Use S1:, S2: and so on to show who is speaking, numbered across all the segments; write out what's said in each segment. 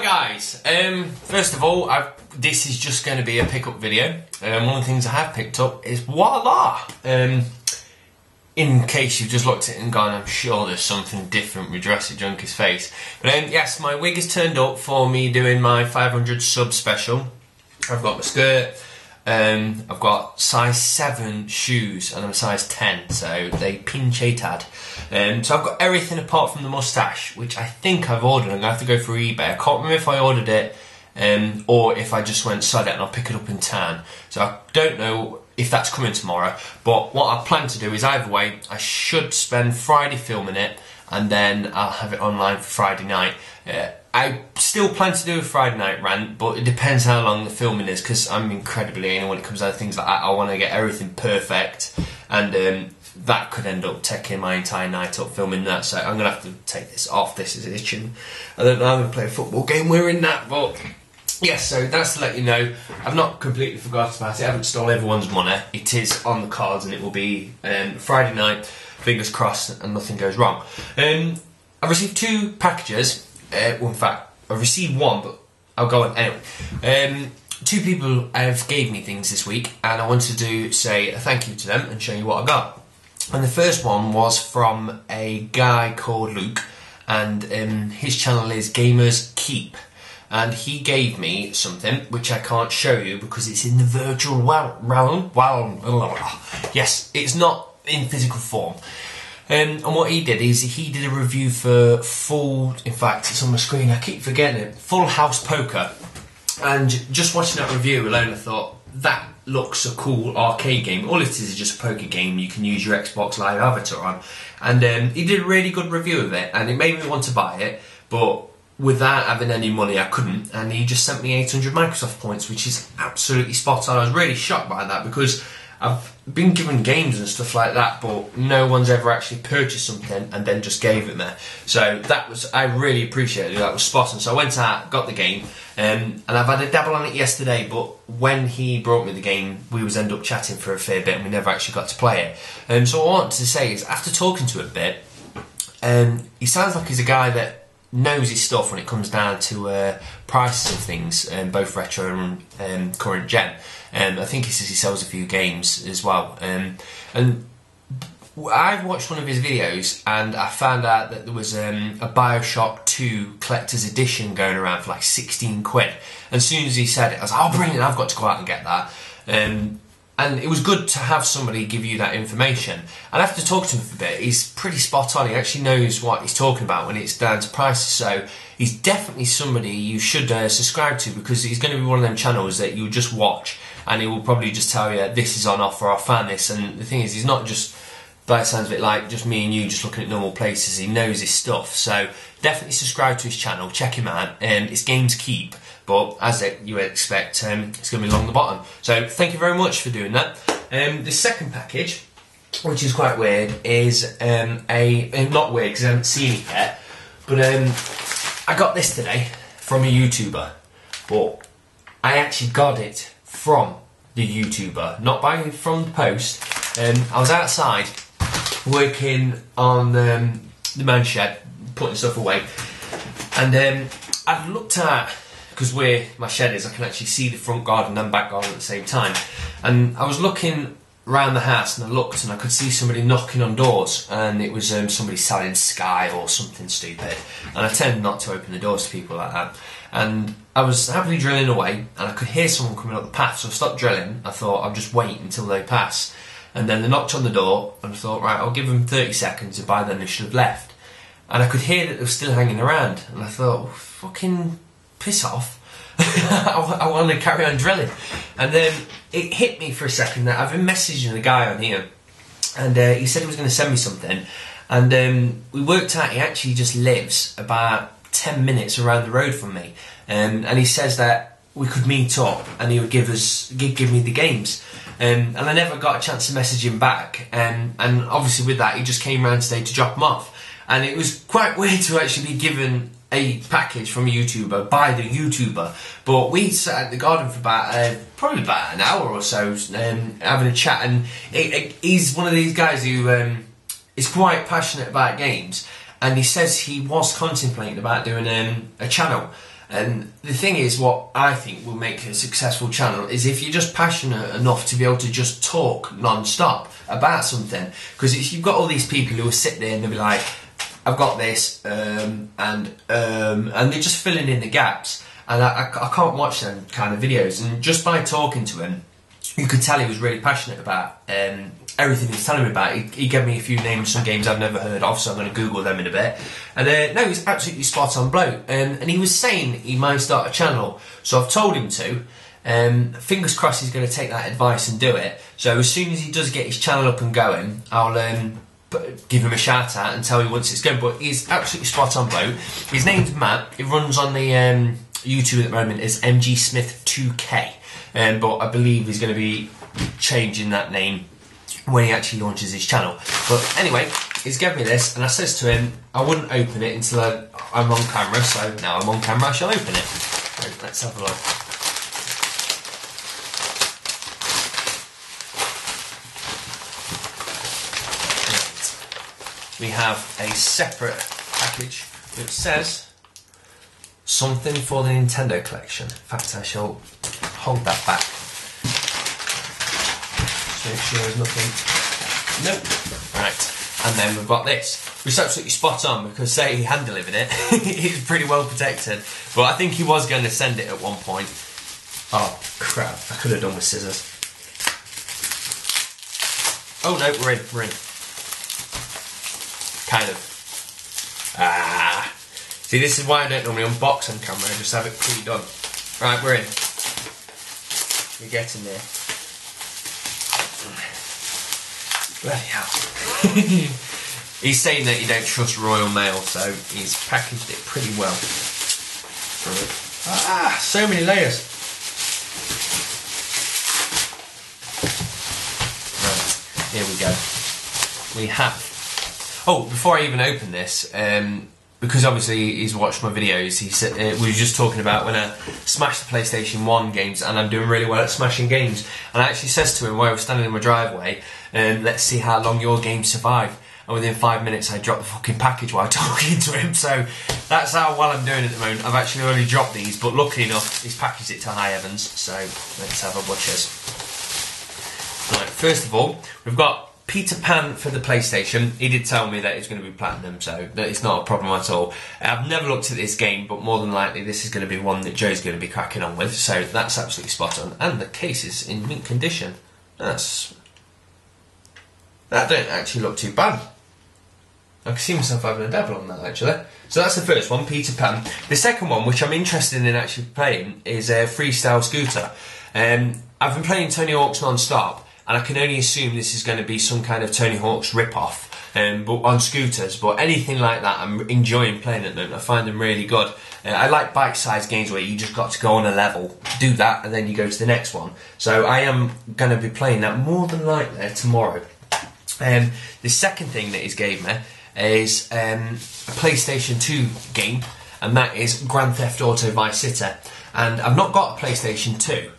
S1: Right guys, first of all, this is just going to be a pickup video. One of the things I have picked up is voila! In case you've just looked at it and gone, I'm sure there's something different with Jurassic Junkie's face. But yes, my wig has turned up for me doing my 500 sub special. I've got my skirt, I've got size 7 shoes and I'm a size 10, so they pinch a tad. So I've got everything apart from the moustache, which I think I've ordered. I'm going to have to go through eBay. I can't remember if I ordered it or if I just went sod it and I'll pick it up in tan. So I don't know if that's coming tomorrow, but what I plan to do is either way, I should spend Friday filming it and then I'll have it online for Friday night. I still plan to do a Friday night rant, but it depends how long the filming is, because I'm incredibly anal when it comes down to things like that. I want to get everything perfect, and that could end up taking my entire night up filming that, so I'm going to have to take this off. This is itching. I don't know, I'm going to play a football game wearing that, but yes, so that's to let you know. I've not completely forgot about it. I haven't stolen everyone's money. It is on the cards and it will be Friday night, fingers crossed, and nothing goes wrong. I've received 2 packages. Well, in fact, I've received 1, but I'll go on anyway. 2 people have gave me things this week, and I wanted to say a thank you to them and show you what I got. And the first one was from a guy called Luke, and his channel is Gamerskeep. And he gave me something which I can't show you because it's in the virtual realm. Yes, it's not in physical form. And what he did is he did a review for in fact it's on my screen, I keep forgetting it, Full House Poker. And just watching that review alone I thought, that looks a cool arcade game. All it is just a poker game you can use your Xbox Live avatar on. And he did a really good review of it and it made me want to buy it, but without having any money I couldn't, and he just sent me 800 Microsoft points, which is absolutely spot on. I was really shocked by that because I've been given games and stuff like that, but no one's ever actually purchased something and then just gave it me. So that was, I really appreciated it, that was spot on. So I went out, got the game, and I've had a dabble on it yesterday, but when he brought me the game, we was end up chatting for a fair bit and we never actually got to play it. So what I wanted to say is, after talking to him a bit, he sounds like he's a guy that knows his stuff when it comes down to prices of things, both retro and current gen. I think he says he sells a few games as well. And I watched one of his videos and I found out that there was a Bioshock 2 collector's edition going around for like 16 quid. And as soon as he said it, I was like, oh brilliant, I've got to go out and get that. And it was good to have somebody give you that information. And after talking to him for a bit, he's pretty spot on. He actually knows what he's talking about when it's down to prices. So he's definitely somebody you should subscribe to, because he's going to be one of them channels that you just watch and he will probably just tell you this is on offer, I found this. And the thing is, he's not just, by the sounds of it, like just me and you just looking at normal places. He knows his stuff. So definitely subscribe to his channel, check him out. It's Gamerskeep. But as you would expect, it's going to be along the bottom. So thank you very much for doing that. The second package, which is quite weird, is not weird because I haven't seen it yet, but I got this today from a YouTuber. But I actually got it from the YouTuber, not from the post. I was outside working on the man shed, putting stuff away, and I've looked at, because where my shed is, I can actually see the front garden and back garden at the same time. And I was looking around the house and I looked and I could see somebody knocking on doors, and it was somebody selling Sky or something stupid. And I tend not to open the doors to people like that. And I was happily drilling away and I could hear someone coming up the path, so I stopped drilling. I thought I'll just wait until they pass. And then they knocked on the door and I thought, right, I'll give them 30 seconds, and by then they should have left. And I could hear that they were still hanging around, and I thought, oh, fucking piss off. I want to carry on drilling. And then it hit me for a second that I've been messaging the guy on here, and he said he was going to send me something, and we worked out he actually just lives about 10 minutes around the road from me, and he says that we could meet up and he would give me the games, and I never got a chance to message him back, and obviously with that he just came round today to drop them off. And it was quite weird to actually be given a package from a YouTuber by the YouTuber. But we sat at the garden for about probably about an hour or so, having a chat. And he's one of these guys who is quite passionate about games. And he says he was contemplating about doing a channel. And the thing is, what I think will make a successful channel is if you're just passionate enough to be able to just talk non-stop about something. Because you've got all these people who will sit there and they'll be like, I've got this, and they're just filling in the gaps. And I can't watch them kind of videos. And just by talking to him, you could tell he was really passionate about everything he was telling me about. He gave me a few names of some games I've never heard of, so I'm going to Google them in a bit. And no, he's absolutely spot on bloke. And he was saying he might start a channel, so I've told him to. Fingers crossed he's going to take that advice and do it. So as soon as he does get his channel up and going, I'll give him a shout out and tell him once it's going. But he's absolutely spot on bloke. His name's Matt. He runs on the YouTube at the moment as MG Smith 2K. But I believe he's going to be changing that name when he actually launches his channel. But anyway, he's given me this, and I says to him, I wouldn't open it until I'm on camera, so now I'm on camera, I shall open it. So let's have a look. We have a separate package which says something for the Nintendo collection. In fact, I shall hold that back. Just make sure there's nothing. Nope. Right. And then we've got this, which is absolutely spot on because say he hand delivered it, it's pretty well protected. But I think he was going to send it at one point. Oh crap! I could have done with scissors. Oh no, we're in. Kind of. See, this is why I don't normally unbox on camera. I just have it pre-done. Right, we're in. We're getting there. Bloody hell. He's saying that you don't trust Royal Mail, so he's packaged it pretty well. So many layers. Right, here we go. We have... Oh, before I even open this, because obviously he's watched my videos, he said we were just talking about when I smashed the PlayStation 1 games, and I'm doing really well at smashing games. And I actually says to him while I was standing in my driveway, let's see how long your games survive. And within 5 minutes I dropped the fucking package while talking to him, so that's how well I'm doing at the moment. I've actually already dropped these, but luckily enough he's packaged it to high heavens, so let's have a butcher's. Right, first of all, we've got Peter Pan for the PlayStation. He did tell me that it's going to be platinum, so that it's not a problem at all. I've never looked at this game, but more than likely this is going to be one that Joe's going to be cracking on with, so that's absolutely spot on. And the case is in mint condition. That don't actually look too bad. I can see myself having a dabble on that actually. So that's the first one, Peter Pan. The second one, which I'm interested in actually playing, is Freestyle Scooter. I've been playing Tony Hawk's non-stop, and I can only assume this is going to be some kind of Tony Hawk's rip-off but on scooters. But anything like that, I'm enjoying playing at the moment. I find them really good. I like bite-sized games where you just got to go on a level, do that, and then you go to the next one. So I am going to be playing that more than likely tomorrow. The second thing that he's gave me is a PlayStation 2 game, and that is Grand Theft Auto Vice City. And I've not got a PlayStation 2.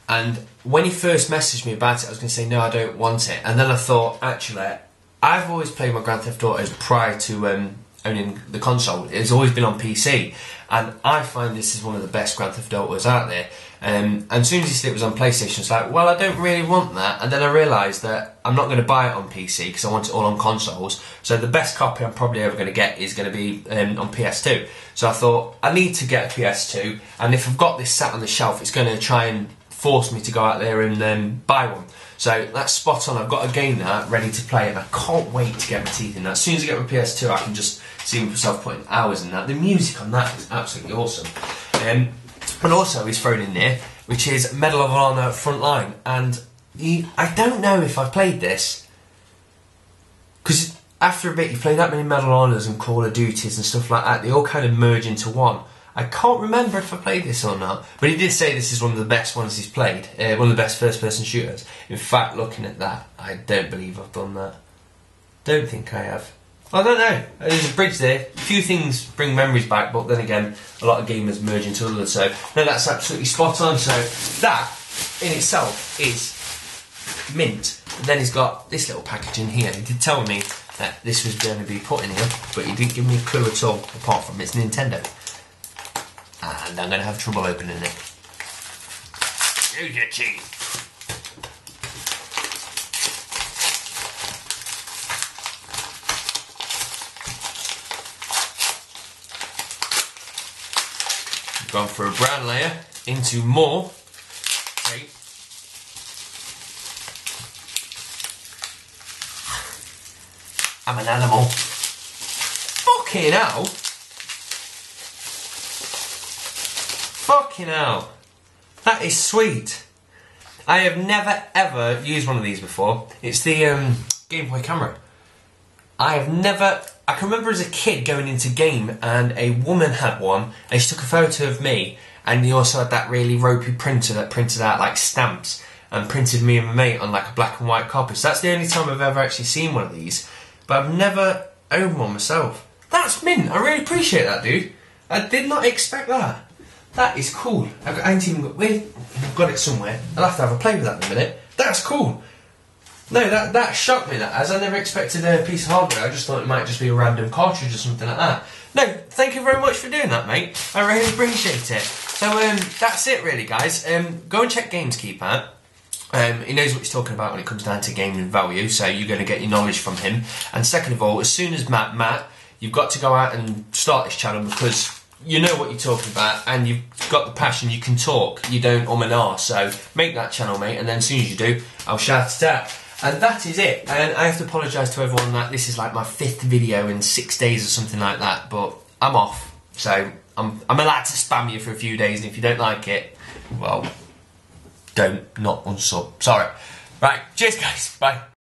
S1: And when he first messaged me about it, I was going to say, no, I don't want it. And then I thought, actually, I've always played my Grand Theft Autos prior to owning the console. It's always been on PC. And I find this is one of the best Grand Theft Autos out there. And as soon as he said it was on PlayStation, it's like, well, I don't really want that. And then I realised that I'm not going to buy it on PC because I want it all on consoles. So the best copy I'm probably ever going to get is going to be on PS2. So I thought, I need to get a PS2. And if I've got this sat on the shelf, it's going to try and force me to go out there and buy one. So that's spot on. I've got a game now ready to play, and I can't wait to get my teeth in that. As soon as I get my PS2, I can just see myself putting hours in that. The music on that is absolutely awesome. But also he's thrown in there, which is Medal of Honor Frontline, and I don't know if I've played this, because after a bit you play that many Medal of Honors and Call of Duties and stuff like that, they all kind of merge into one. I can't remember if I played this or not, but he did say this is one of the best ones he's played, one of the best first-person shooters. In fact, looking at that, I don't believe I've done that. Don't think I have. I don't know. There's a bridge there. A few things bring memories back, but then again, a lot of gamers merge into others. So, no, that's absolutely spot on. So, that in itself is mint. And then he's got this little package in here. He did tell me that this was going to be put in here, but he didn't give me a clue at all, apart from it's Nintendo. and I'm going to have trouble opening it. Use your teeth. Gone for a brown layer into more tape. I'm an animal. Fucking hell. Fucking hell. That is sweet. I have never ever used one of these before. It's the Game Boy camera. I can remember as a kid going into game and a woman had one and she took a photo of me, and he also had that really ropey printer that printed out like stamps and printed me and my mate on like a black and white copy. So that's the only time I've ever actually seen one of these, but I've never owned one myself. That's mint. I really appreciate that, dude. I did not expect that. That is cool. I ain't even got it somewhere. I'll have to have a play with that in a minute. That's cool. No, that shocked me, that, as I never expected a piece of hardware. I just thought it might just be a random cartridge or something like that. No, thank you very much for doing that, mate. I really appreciate it. So, that's it really, guys. Go and check Gameskeep out. He knows what he's talking about when it comes down to gaming value, so you're going to get your knowledge from him. And second of all, as soon as Matt, you've got to go out and start this channel, because you know what you're talking about and you've got the passion, you can talk, you don't and ah. So make that channel, mate, and then as soon as you do, I'll shout it out. And that is it. And I have to apologise to everyone that this is like my 5th video in 6 days or something like that, but I'm off. So I'm allowed to spam you for a few days, and if you don't like it, well, don't not unsub. Sorry. Right, cheers guys, bye.